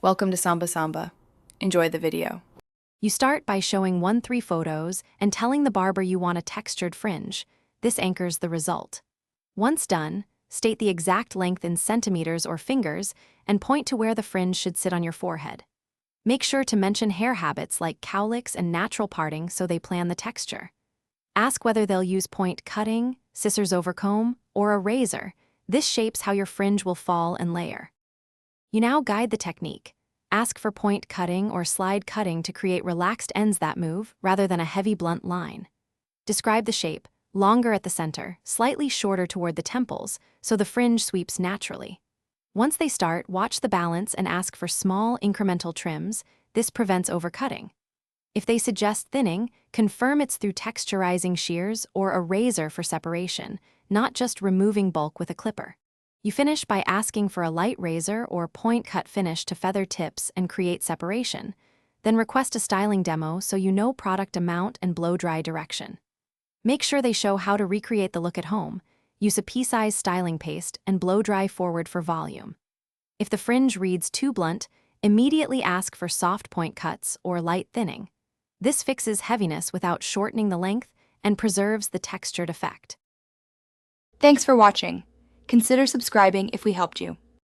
Welcome to Samba Samba. Enjoy the video. You start by showing 1-3 photos and telling the barber you want a textured fringe. This anchors the result. Once done, state the exact length in centimeters or fingers and point to where the fringe should sit on your forehead. Make sure to mention hair habits like cowlicks and natural parting so they plan the texture. Ask whether they'll use point cutting, scissors over comb, or a razor. This shapes how your fringe will fall and layer. You now guide the technique. Ask for point cutting or slide cutting to create relaxed ends that move rather than a heavy blunt line. Describe the shape, longer at the center, slightly shorter toward the temples, so the fringe sweeps naturally. Once they start, watch the balance and ask for small, incremental trims. This prevents overcutting. If they suggest thinning, confirm it's through texturizing shears or a razor for separation, not just removing bulk with a clipper. You finish by asking for a light razor or point cut finish to feather tips and create separation. Then request a styling demo so you know product amount and blow-dry direction. Make sure they show how to recreate the look at home. Use a pea-sized styling paste and blow-dry forward for volume. If the fringe reads too blunt, immediately ask for soft point cuts or light thinning. This fixes heaviness without shortening the length and preserves the textured effect. Thanks for watching. Consider subscribing if we helped you.